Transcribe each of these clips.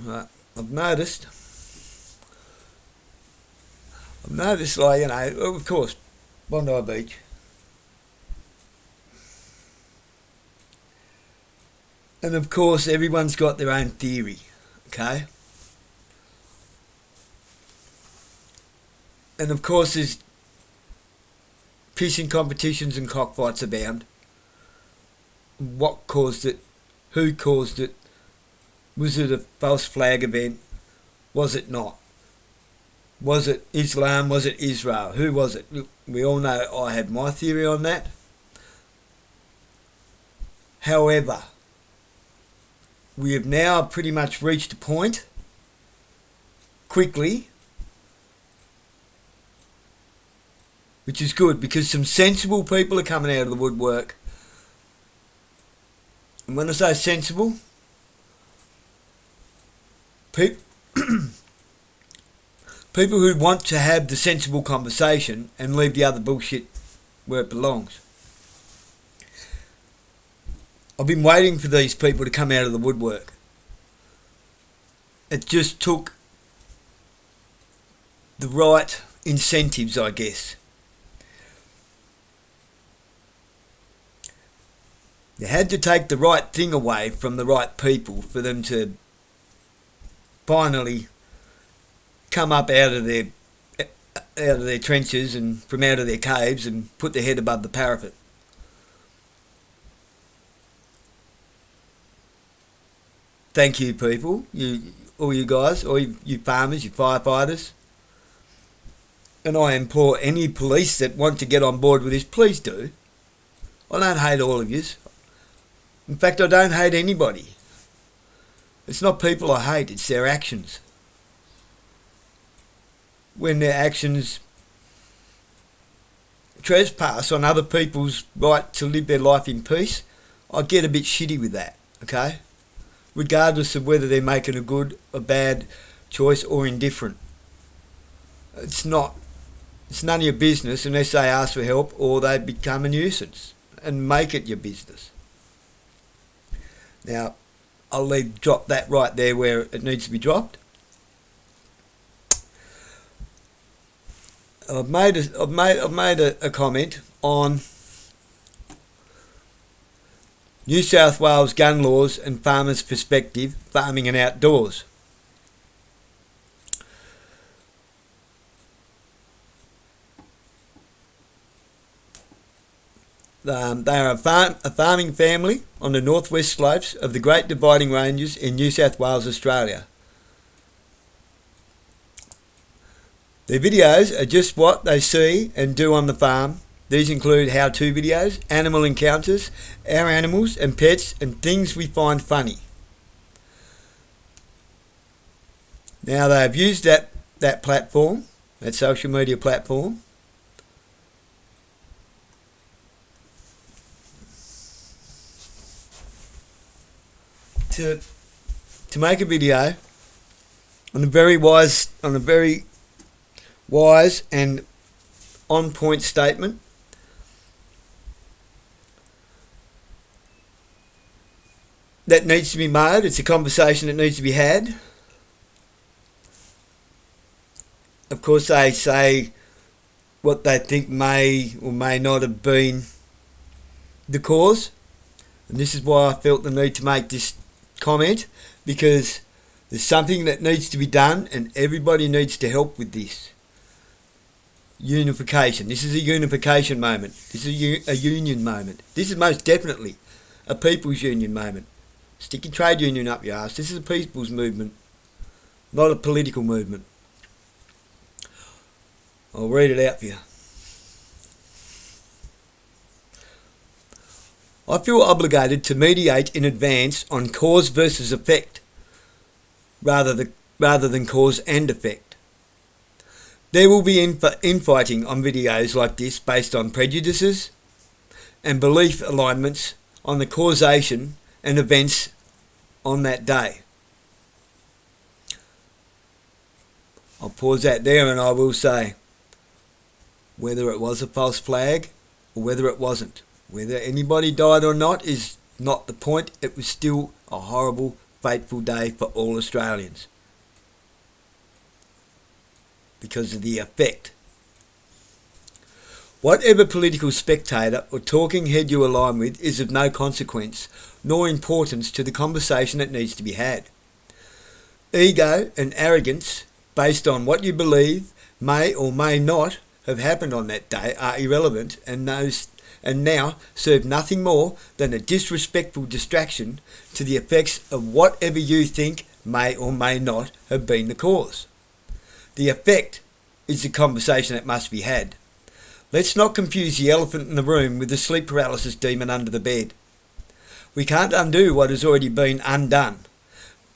Right. I've noticed, like, you know, of course, Bondi Beach. And of course, everyone's got their own theory, okay? And of course, there's pissing competitions and cockfights abound. What caused it? Who caused it? Was it a false flag event? Was it not? Was it Islam? Was it Israel? Who was it? Look, we all know I have my theory on that. However, we have now pretty much reached a point, quickly, which is good because some sensible people are coming out of the woodwork. And when I say sensible, people who want to have the sensible conversation and leave the other bullshit where it belongs. I've been waiting for these people to come out of the woodwork. It just took the right incentives, I guess. You had to take the right thing away from the right people for them to finally come up out of their trenches and from out of their caves and put their head above the parapet. Thank you, people, all you guys, all you farmers, you firefighters. And I implore any police that want to get on board with this, please do. I don't hate all of yous. In fact, I don't hate anybody. It's not people I hate, it's their actions. When their actions trespass on other people's right to live their life in peace, I get a bit shitty with that, okay? Regardless of whether they're making a good or bad choice or indifferent. It's none of your business unless they ask for help or they become a nuisance, and make it your business. Now, I'll drop that right there where it needs to be dropped. I've made a comment on New South Wales gun laws and farmers' perspective, farming and outdoors. They are a farming family on the northwest slopes of the Great Dividing Ranges in New South Wales, Australia. Their videos are just what they see and do on the farm. These include how-to videos, animal encounters, our animals and pets, and things we find funny. Now they have used that platform, that social media platform, to make a video on a very wise and on-point statement that needs to be made. It's a conversation that needs to be had. Of course, they say what they think may or may not have been the cause, and this is why I felt the need to make this comment, because there's something that needs to be done and everybody needs to help with this. Unification. This is a unification moment. This is a union moment. This is most definitely a people's union moment. Stick your trade union up your ass. This is a people's movement, not a political movement. I'll read it out for you. I feel obligated to mediate in advance on cause versus effect, rather than cause and effect. There will be infighting on videos like this based on prejudices and belief alignments on the causation and events on that day. I'll pause that there and I will say, whether it was a false flag or whether it wasn't, whether anybody died or not is not the point. It was still a horrible fateful day for all Australians because of the effect. Whatever political spectator or talking head you align with is of no consequence nor importance to the conversation that needs to be had. Ego and arrogance, based on what you believe may or may not have happened on that day, are irrelevant and now serve nothing more than a disrespectful distraction to the effects of whatever you think may or may not have been the cause. The effect is the conversation that must be had. Let's not confuse the elephant in the room with the sleep paralysis demon under the bed. We can't undo what has already been undone,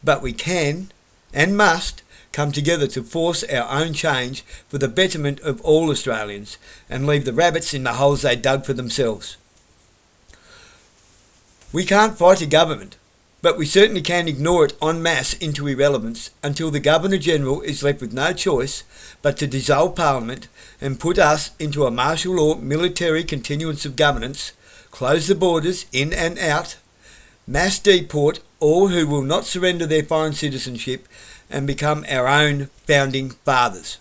but we can and must come together to force our own change for the betterment of all Australians and leave the rabbits in the holes they dug for themselves. We can't fight a government, but we certainly can ignore it en masse into irrelevance until the Governor-General is left with no choice but to dissolve Parliament and put us into a martial law military continuance of governance, close the borders in and out, mass deport all who will not surrender their foreign citizenship and become our own founding fathers.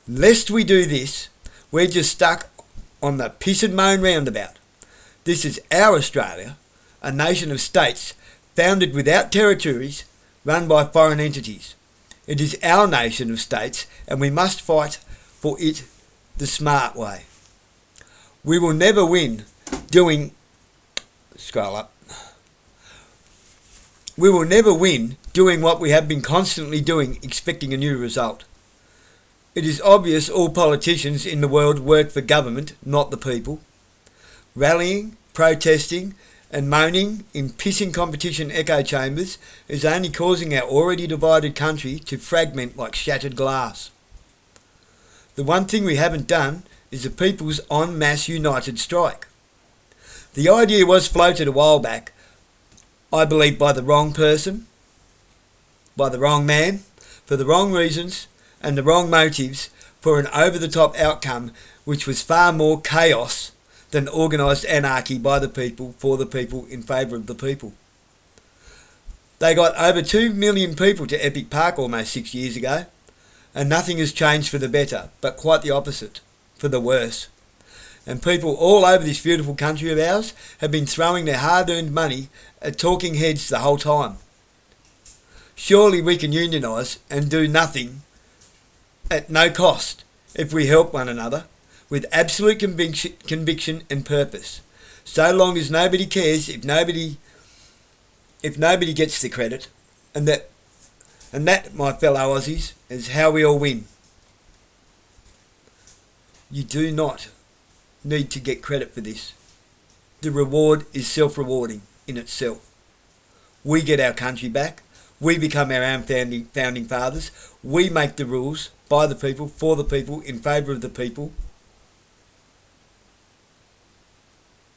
Lest we do this, we're just stuck on the piss and moan roundabout. This is our Australia, a nation of states founded without territories, run by foreign entities. It is our nation of states and we must fight for it the smart way. We will never win doing... Scroll up. We will never win doing what we have been constantly doing, expecting a new result. It is obvious all politicians in the world work for government, not the people. Rallying, protesting and moaning in pissing competition echo chambers is only causing our already divided country to fragment like shattered glass. The one thing we haven't done is the people's en masse united strike. The idea was floated a while back, I believe by the wrong person, by the wrong man, for the wrong reasons and the wrong motives for an over-the-top outcome which was far more chaos than organised anarchy by the people, for the people, in favour of the people. They got over 2 million people to Epic Park almost 6 years ago, and nothing has changed for the better, but quite the opposite, for the worse. And people all over this beautiful country of ours have been throwing their hard-earned money at talking heads the whole time. Surely we can unionise and do nothing at no cost if we help one another with absolute conviction and purpose, so long as nobody cares if nobody gets the credit, and that, my fellow Aussies, is how we all win. You do not need to get credit for this. The reward is self-rewarding in itself. We get our country back. We become our own founding fathers. We make the rules by the people, for the people, in favour of the people.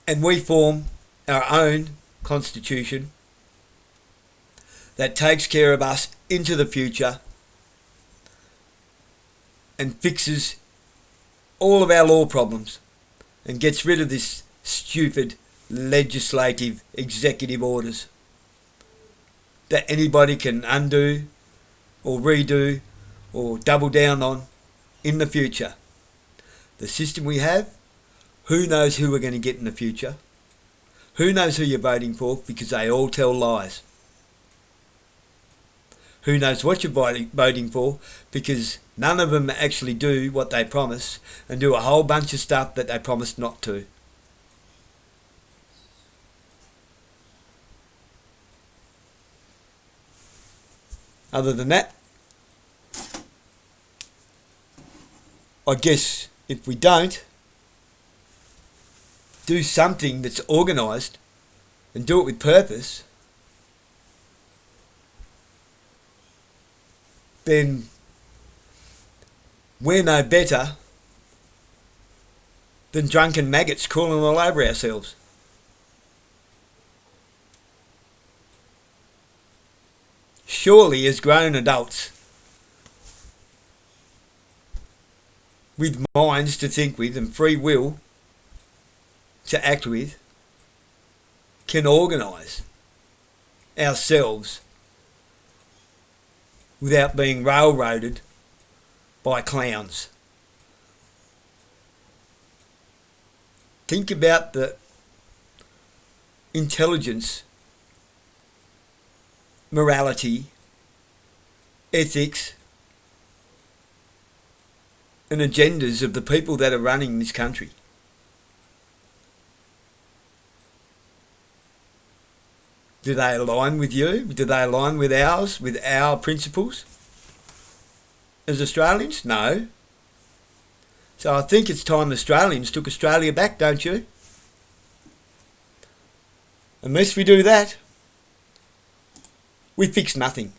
And we form our own constitution that takes care of us into the future and fixes all of our law problems and gets rid of this stupid legislative executive orders that anybody can undo or redo or double down on in the future. The system we have, who knows who we're going to get in the future? Who knows who you're voting for, because they all tell lies? Who knows what you're voting for, because none of them actually do what they promise and do a whole bunch of stuff that they promised not to. Other than that, I guess if we don't do something that's organised and do it with purpose, then we're no better than drunken maggots crawling all over ourselves. Surely, as grown adults with minds to think with and free will to act with, can organise ourselves without being railroaded by clowns. Think about the intelligence, morality, ethics and agendas of the people that are running this country. Do they align with you? Do they align with ours, with our principles as Australians? No. So I think it's time Australians took Australia back, don't you? Unless we do that, we fix nothing.